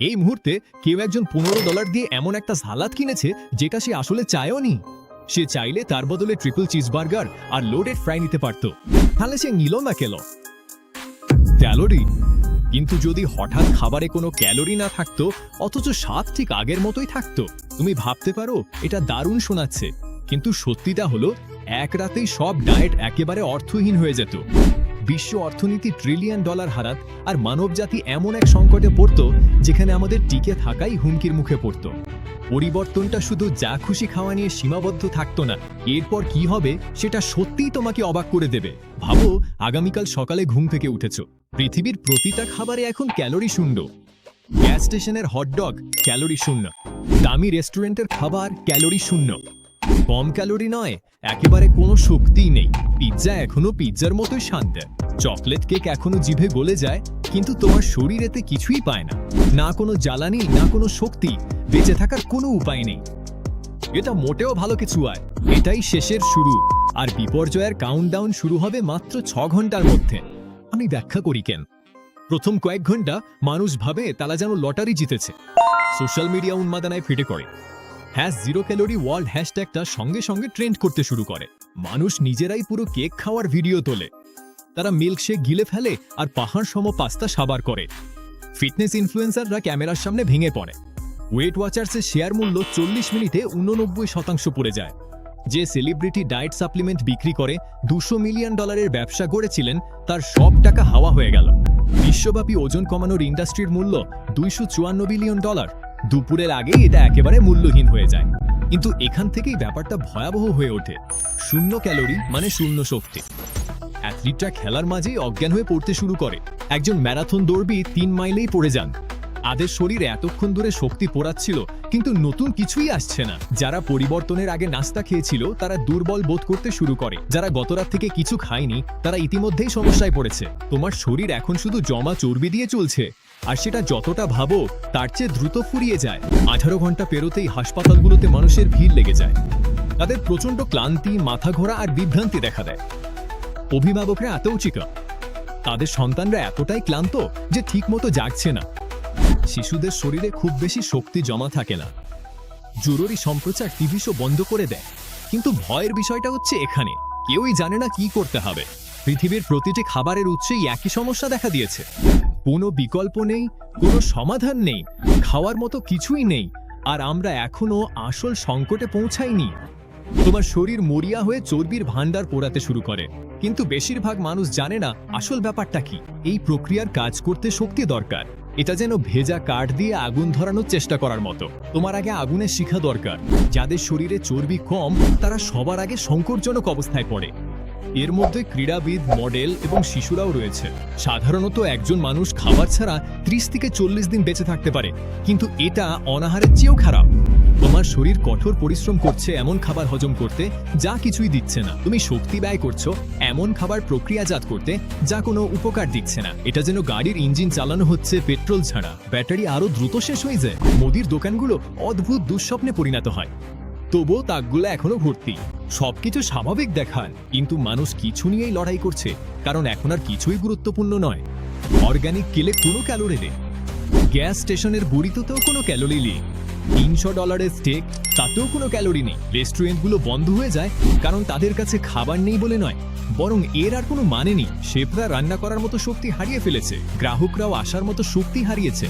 এই মুহূর্তে কেউ একজন $15 দিয়ে এমন একটা সালাদ কিনেছে যেটা সে আসলে চায়ও নি। সে চাইলে তার বদলে ট্রিপল চিজবার্গার আর লোডেড ফ্রাই নিতে পারত, তাহলে সে নিল না কেন? ক্যালোরি। কিন্তু যদি হঠাৎ খাবারে কোনো ক্যালোরি না থাকতো অথচ স্বাদ ঠিক আগের মতোই থাকতো, তুমি ভাবতে পারো এটা দারুণ শোনাচ্ছে, কিন্তু সত্যিটা হলো এক রাতেই সব ডায়েট একেবারে অর্থহীন হয়ে যেত। বিশ্ব অর্থনীতি $1 ট্রিলিয়ন হারাত, আর মানবজাতি এমন এক সংকটে পড়ত যেখানে আমাদের টিকে থাকাই হুমকির মুখে পড়ত। পরিবর্তনটা শুধু যা খুশি খাওয়া নিয়ে সীমাবদ্ধ থাকতো না, এরপর কি হবে সেটা সত্যিই তোমাকে অবাক করে দেবে। ভাবো, আগামীকাল সকালে ঘুম থেকে উঠেছ, পৃথিবীর প্রতিটা খাবারে এখন ক্যালোরি শূন্য। গ্যাস স্টেশনের হটডগ ক্যালোরি শূন্য, দামি রেস্টুরেন্টের খাবার ক্যালোরি শূন্য। কম ক্যালোরি নয়, একেবারে কোনো শক্তিই নেই। পিৎজা এখনো পিৎজার মতোই শান্ত, চকলেট কেক এখনো জিভে গলে যায়, কিন্তু তোমার শরীর এতে কিছুই পায় না। না কোনো জ্বালানি, না কোনো শক্তি, বেঁচে থাকার কোনো উপায় নেই। এটা মোটেও ভালো কিছু নয়, এটাই শেষের শুরু, আর বিপর্যয়ের কাউন্টডাউন শুরু হবে মাত্র 6 ঘন্টার মধ্যে। আমি ব্যাখ্যা করি কেন। প্রথম কয়েক ঘন্টা মানুষ ভাবে তারা যেন লটারি জিতেছে। সোশ্যাল মিডিয়া উন্মাদনায় ফিটে করে #0 ক্যালোরি ওয়ার্ল্ড হ্যাশট্যাগটা সঙ্গে সঙ্গে ট্রেন্ড করতে শুরু করে। মানুষ নিজেরাই পুরো কেক খাওয়ার ভিডিও তোলে, তারা মিল্কশেক গিলে ফেলে আর পাহাড় সম পাস্তা সাবার করে। ফিটনেস ইনফ্লুয়েন্সাররা ক্যামেরার সামনে ভেঙে পড়ে। ওয়েট ওয়াচার্সের শেয়ার মূল্য 40 মিনিটে 89% পড়ে যায়। যে সেলিব্রিটি ডায়েট সাপ্লিমেন্ট বিক্রি করে $200 মিলিয়ন ব্যবসা গড়েছিলেন, তার সব টাকা হাওয়া হয়ে গেল। বিশ্বব্যাপী ওজন কমানোর ইন্ডাস্ট্রির মূল্য $254 বিলিয়ন। দুপুরের আগেই এটা একেবারে মূল্যহীন হয়ে যায়। কিন্তু এখান থেকেই ব্যাপারটা ভয়াবহ হয়ে ওঠে। শূন্য ক্যালোরি মানে শূন্য শক্তি। অ্যাথলিটরা খেলার মাঝেই অজ্ঞান হয়ে পড়তে শুরু করে। একজন ম্যারাথন দৌড়বি 3 মাইলেই পড়ে যান। তাদের শরীরে এতক্ষণ ধরে শক্তি পোড়াচ্ছিল, কিন্তু নতুন কিছুই আসছে না। যারা পরিবর্তনের আগে নাস্তা খেয়েছিল তারা দুর্বল বোধ করতে শুরু করে। যারা গতরাত থেকে কিছু খায়নি তারা ইতিমধ্যেই সমস্যায় পড়েছে। তোমার শরীর এখন শুধু জমা চর্বি দিয়ে চলছে, আর সেটা যতটা ভাবো তার চেয়ে দ্রুত ফুরিয়ে যায়। 18 ঘন্টা পেরোতেই হাসপাতালগুলোতে মানুষের ভিড় লেগে যায়। তাদের প্রচণ্ড ক্লান্তি, মাথা ঘোরা আর বিভ্রান্তি দেখা দেয়। অভিভাবকরা এতও চিকা, তাদের সন্তানরা এতটাই ক্লান্ত যে ঠিকমতো জাগছে না। শিশুদের শরীরে খুব বেশি শক্তি জমা থাকে না। জরুরি সম্প্রচার টিভি শো বন্ধ করে দেয়। কিন্তু ভয়ের বিষয়টা হচ্ছে এখানে, কেউই জানে না কি করতে হবে। পৃথিবীর প্রতিটি খাবারের উৎসেই একই সমস্যা দেখা দিয়েছে। কোনো বিকল্প নেই, কোনো সমাধান নেই, খাওয়ার মতো কিছুই নেই, আর আমরা এখনো আসল সংকটে পৌঁছাইনি। তোমার শরীর মরিয়া হয়ে চর্বির ভান্ডার পোড়াতে শুরু করে, কিন্তু বেশিরভাগ মানুষ জানে না আসল ব্যাপারটা কি। এই প্রক্রিয়ার কাজ করতে শক্তি দরকার। এটা যেন ভেজা কাঠ দিয়ে আগুন ধরানোর চেষ্টা করার মতো। তোমার আগে আগুনের শিখা দরকার। যাদের শরীরে চর্বি কম তারা সবার আগে সংকটজনক অবস্থায় পড়ে। এর মধ্যে ক্রীড়াবিদ, মডেল এবং শিশুরাও রয়েছে। সাধারণত একজন মানুষ খাবার ছাড়া 30 থেকে 40 দিন বেঁচে থাকতে পারে, কিন্তু এটা অনাহারের চেয়েও খারাপ। তোমার শরীর কঠোর পরিশ্রম করছে এমন খাবার হজম করতে যা কিছুই দিচ্ছে না। তুমি শক্তি ব্যয় করছো এমন খাবার প্রক্রিয়াজাত করতে যা কোনো উপকার দিচ্ছে না। এটা যেন গাড়ির ইঞ্জিন চালানো হচ্ছে পেট্রোল ছাড়া। ব্যাটারি আরো দ্রুত শেষ হয়ে যায়। মুদির দোকানগুলো অদ্ভুত দুঃস্বপ্নে পরিণত হয়। তবুও তাকগুলো এখনো ভর্তি। সবকিছু স্বাভাবিক দেখান, কিন্তু মানুষ কিছু নিয়েই লড়াই করছে, কারণ এখন আর কিছুই গুরুত্বপূর্ণ নয়। অর্গানিক কেলে কোনো ক্যালোরি নেই। গ্যাস স্টেশনের বুড়িতেও কোনো ক্যালোরি নেই। $300 স্টেক, তাতেও কোনো ক্যালোরি নেই। রেস্টুরেন্টগুলো বন্ধ হয়ে যায় কারণ তাদের কাছে খাবার নেই বলে নয়, বরং এর আর কোনো মানে নেই। শেফরা রান্না করার মতো শক্তি হারিয়ে ফেলেছে, গ্রাহকরাও আসার মতো শক্তি হারিয়েছে।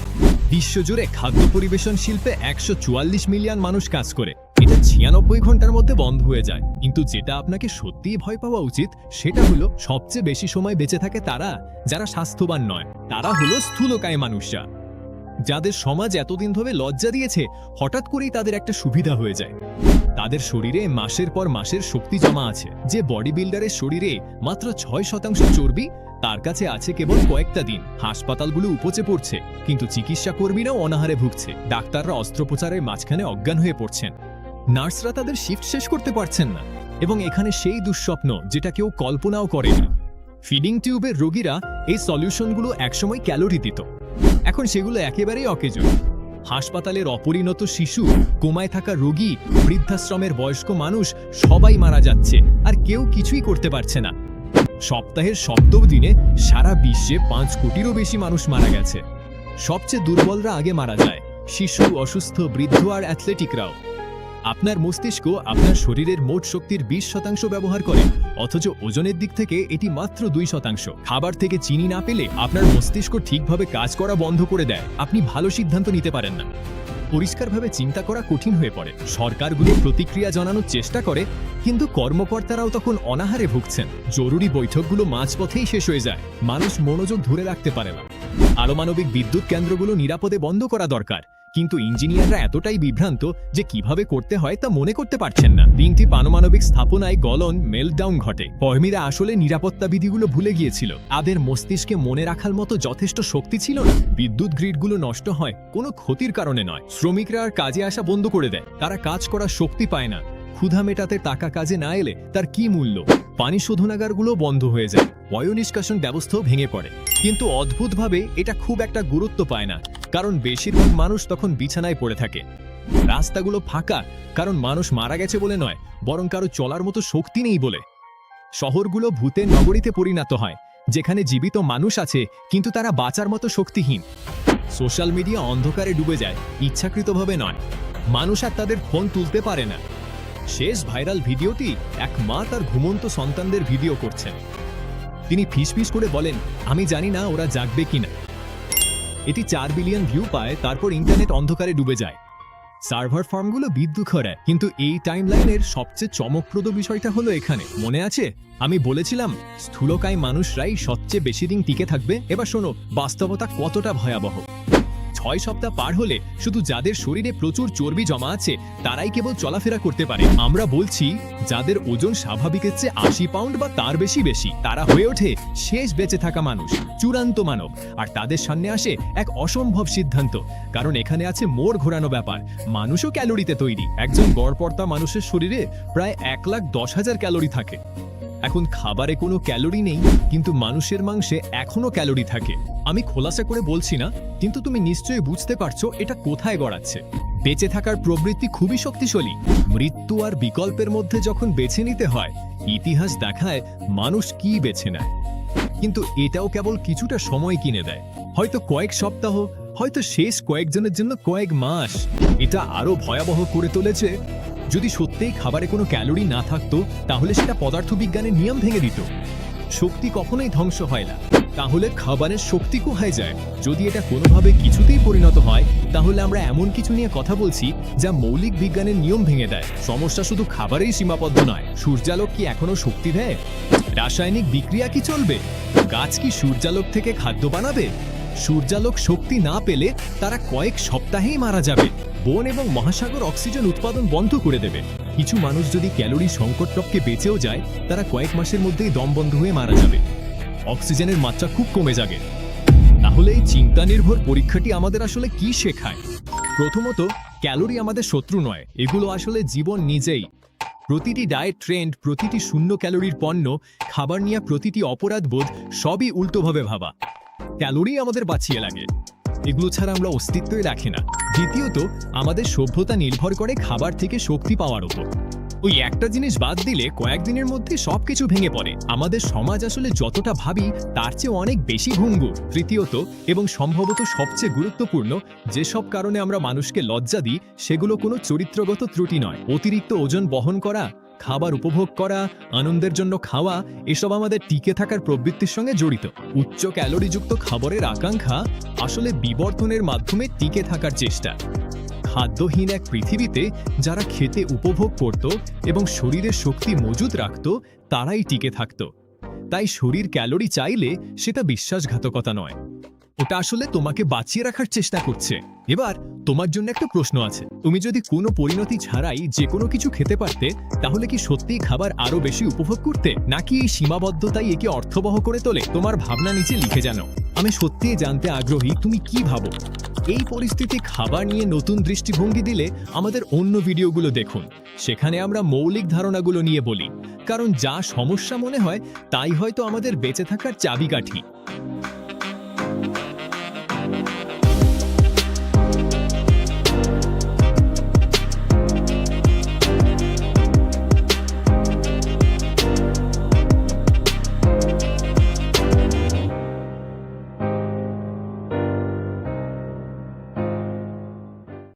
বিশ্বজুড়ে খাদ্য পরিবেশন শিল্পে 144 মিলিয়ন মানুষ কাজ করে। এটা 96 ঘন্টার মধ্যে বন্ধ হয়ে যায়। কিন্তু যেটা আপনাকে সত্যিই ভয় পাওয়া উচিত সেটা হলো সবচেয়ে বেশি সময় বেঁচে থাকে তারা যারা স্বাস্থ্যবান নয়। তারা হলো স্থূলকায় মানুষরা, যাদের সমাজ এতদিন ধরে লজ্জা দিয়েছে। হঠাৎ করেই তাদের একটা সুবিধা হয়ে যায়। তাদের শরীরে মাসের পর মাসের শক্তি জমা আছে। যে বডি বিল্ডারের শরীরে মাত্র 6% চর্বি, তার কাছে আছে কেবল কয়েকটা দিন। হাসপাতালগুলো উপচে পড়ছে, কিন্তু চিকিৎসা কর্মীরাও অনাহারে ভুগছে। ডাক্তাররা অস্ত্রোপচারের মাঝখানে অজ্ঞান হয়ে পড়ছেন। নার্সরা তাদের শিফট শেষ করতে পারছেন না। এবং এখানে সেই দুঃস্বপ্ন যেটা কেউ কল্পনাও করেনি। ফিডিং টিউবের রোগীরা এই সলিউশনগুলো একসময় ক্যালোরি দিত, এখন সেগুলো একেবারেই অকেজো। হাসপাতালের অপরিণত শিশু, কোমায় থাকা রোগী, বৃদ্ধাশ্রমের বয়স্ক মানুষ সবাই মারা যাচ্ছে, আর কেউ কিছুই করতে পারছে না। সপ্তাহের 7 দিনে সারা বিশ্বে 5 কোটিরও বেশি মানুষ মারা গেছে। সবচেয়ে দুর্বলরা আগে মারা যায়, শিশু, অসুস্থ, বৃদ্ধ আর অ্যাথলেটিকরাও। আপনার মস্তিষ্ক আপনার শরীরের মোট শক্তির 20% ব্যবহার করে, অথচ ওজনের দিক থেকে এটি মাত্র 2%। খাবার থেকে চিনি না পেলে আপনার মস্তিষ্ক ঠিকভাবে কাজ করা বন্ধ করে দেয়, আপনি ভালো সিদ্ধান্ত নিতে পারেন না। পরিষ্কারভাবে চিন্তা করা কঠিন হয়ে পড়ে। সরকারগুলো প্রতিক্রিয়া জানানোর চেষ্টা করে, কিন্তু কর্মকর্তারাও তখন অনাহারে ভুগছেন। জরুরি বৈঠকগুলো মাঝপথেই শেষ হয়ে যায়, মানুষ মনোযোগ ধরে রাখতে পারে না। পারমাণবিক বিদ্যুৎ কেন্দ্রগুলো নিরাপদে বন্ধ করা দরকার, কিন্তু ইঞ্জিনিয়াররা এতটাই বিভ্রান্ত যে কিভাবে করতে হয় তা মনে করতে পারছেন না। 3টি পারমাণবিক স্থাপনায় গলন, মেল্টডাউন ঘটে। কর্মীরা আসলে নিরাপত্তা বিধিগুলো ভুলে গিয়েছিল। তাদের মস্তিষ্কে মনে রাখার মতো যথেষ্ট শক্তি ছিল না। বিদ্যুৎ গ্রিডগুলো নষ্ট হয় কোনো ক্ষতির কারণে নয়, শ্রমিকরা আর কাজে আসা বন্ধ করে দেয়। তারা কাজ করার শক্তি পায় না। ক্ষুধা মেটাতে টাকা কাজে না এলে তার কি মূল্য? পানি শোধনাগারগুলো বন্ধ হয়ে যায়, বায়ু নিষ্কাশন ব্যবস্থাও ভেঙে পড়ে। কিন্তু অদ্ভুতভাবে এটা খুব একটা গুরুত্ব পায় না, কারণ বেশিরভাগ মানুষ তখন বিছানায় পড়ে থাকে। রাস্তাগুলো ফাঁকা, কারণ মানুষ মারা গেছে বলে নয়, বরং কারো চলার মতো শক্তি নেই বলে। শহরগুলো ভূতের নগরীতে পরিণত হয়, যেখানে জীবিত মানুষ আছে কিন্তু তারা বাঁচার মতো শক্তিহীন। সোশ্যাল মিডিয়া অন্ধকারে ডুবে যায়, ইচ্ছাকৃতভাবে নয়। মানুষ আর তাদের ফোন তুলতে পারে না। শেষ ভাইরাল ভিডিওটি এক মা তার ঘুমন্ত সন্তানদের ভিডিও করছেন। তিনি ফিসফিস করে বলেন, আমি জানি না ওরা জাগবে কিনা। এটি 4 বিলিয়ন ভিউ পায়, তারপর ইন্টারনেট অন্ধকারে ডুবে যায়। সার্ভার ফার্মগুলো বিদ্যুৎ হারায়। কিন্তু এই টাইমলাইনের সবচেয়ে চমকপ্রদ বিষয়টা হলো এখানে, মনে আছে আমি বলেছিলাম স্থূলকায় মানুষরাই সবচেয়ে বেশি দিন টিকে থাকবে? এবার শোনো বাস্তবতা কতটা ভয়াবহ। 6 সপ্তাহ পার হলে শুধু যাদের শরীরে প্রচুর চর্বি জমা আছে তারাই কেবল চলাফেরা করতে পারে। আমরা বলছি যাদের ওজন স্বাভাবিকের চেয়ে 80 পাউন্ড বা তার বেশি, তারা হয়ে ওঠে শেষ বেঁচে থাকা মানুষ, চূড়ান্ত মানব। আর তাদের সামনে আসে এক অসম্ভব সিদ্ধান্ত, কারণ এখানে আছে মোড় ঘোরানো ব্যাপার। মানুষও ক্যালোরিতে তৈরি। একজন গড়পড়তা মানুষের শরীরে প্রায় 1,10,000 ক্যালোরি থাকে। এখন খাবারে কোনো ক্যালোরি নেই, কিন্তু মানুষের মাংসে এখনো ক্যালোরি থাকে। আমি খোলাসা করে বলছি না, কিন্তু তুমি নিশ্চয়ই বুঝতে পারছো এটা কোথায় গড়াচ্ছে। বেঁচে থাকার প্রবৃত্তি খুবই শক্তিশালী। মৃত্যু আর বিকল্পের মধ্যে যখন বেছে নিতে হয়, ইতিহাস দেখায় মানুষ কি বেছে নেয়। কিন্তু এটাও কেবল কিছুটা সময় কিনে দেয়, হয়তো কয়েক সপ্তাহ, হয়তো শেষ কয়েকজনের জন্য কয়েক মাস। এটা আরো ভয়াবহ করে তুলেছে যদি সত্যিই খাবারে কোনো ক্যালোরি না থাকতো, তাহলে সেটা পদার্থবিজ্ঞানের নিয়ম ভেঙে দিত। শক্তি কখনোই ধ্বংস হয় না, তাহলে খাবারের শক্তি কোথায় যায়? যদি এটা কোনোভাবে কিছুতেই পরিণত হয়, তাহলে আমরা এমন কিছু নিয়ে কথা বলছি যা মৌলিক বিজ্ঞানের নিয়ম ভেঙে দেয়। সমস্যা শুধু খাবারেই সীমাবদ্ধ নয়। সূর্যালোক কি এখনো শক্তি দেয়? রাসায়নিক বিক্রিয়া কি চলবে? গাছ কি সূর্যালোক থেকে খাদ্য বানাবে? সূর্যালোক শক্তি না পেলে তারা কয়েক সপ্তাহেই মারা যাবে। বন এবং মহাসাগর অক্সিজেন উৎপাদন বন্ধ করে দেবে। কিছু মানুষ যদি ক্যালোরি সংকট টপকে বেঁচেও যায়, তারা কয়েক মাসের মধ্যেই দম বন্ধ হয়ে মারা যাবে। অক্সিজেনের মাত্রা খুব কমে যাবে। তাহলে এই চিন্তা নির্ভর পরীক্ষাটি আমাদের আসলে কি শেখায়? প্রথমত, ক্যালোরি আমাদের শত্রু নয়, এগুলো আসলে জীবন নিজেই। প্রতিটি ডায়েট ট্রেন্ড, প্রতিটি শূন্য ক্যালোরির পণ্য, খাবার নিয়ে প্রতিটি অপরাধ বোধ সবই উল্টোভাবে ভাবা। ক্যালোরি আমাদের বাঁচিয়ে লাগে, এগুলো ছাড়া আমরা অস্তিত্বই রাখি না। দ্বিতীয়ত, আমাদের সভ্যতা নির্ভর করে খাবার থেকে শক্তি পাওয়ার উপর। ওই একটা জিনিস বাদ দিলে কয়েকদিনের মধ্যে সবকিছু ভেঙে পড়ে। আমাদের সমাজ আসলে যতটা ভাবি তার চেয়ে অনেক বেশি ভঙ্গুর। তৃতীয়ত, এবং সম্ভবত সবচেয়ে গুরুত্বপূর্ণ, যেসব কারণে আমরা মানুষকে লজ্জা দিই সেগুলো কোনো চরিত্রগত ত্রুটি নয়। অতিরিক্ত ওজন বহন করা, খাবার উপভোগ করা, আনন্দের জন্য খাওয়া, এসব আমাদের টিকে থাকার প্রবৃত্তির সঙ্গে জড়িত। উচ্চ ক্যালোরিযুক্ত খাবারের আকাঙ্ক্ষা আসলে বিবর্তনের মাধ্যমে টিকে থাকার চেষ্টা। খাদ্যহীন এক পৃথিবীতে যারা খেতে উপভোগ করত এবং শরীরের শক্তি মজুদ রাখত, তারাই টিকে থাকত। তাই শরীর ক্যালোরি চাইলে সেটা বিশ্বাসঘাতকতা নয়, ওটা আসলে তোমাকে বাঁচিয়ে রাখার চেষ্টা করছে। এবার তোমার জন্য একটা প্রশ্ন আছে, তুমি যদি কোনো পরিণতি ছাড়াই যে কোনো কিছু খেতে পারতে, তাহলে কি সত্যিই খাবার আরো বেশি উপভোগ করতে, নাকি এই সীমাবদ্ধতাই একে অর্থবহ করে তোলে? তোমার ভাবনা নিচে লিখে জানো। আমি সত্যিই জানতে আগ্রহী তুমি কি ভাবো। এই পরিস্থিতি খাবার নিয়ে নতুন দৃষ্টিভঙ্গি দিলে আমাদের অন্য ভিডিওগুলো দেখুন, সেখানে আমরা মৌলিক ধারণাগুলো নিয়ে বলি, কারণ যা সমস্যা মনে হয় তাই হয়তো আমাদের বেঁচে থাকার চাবিকাঠি।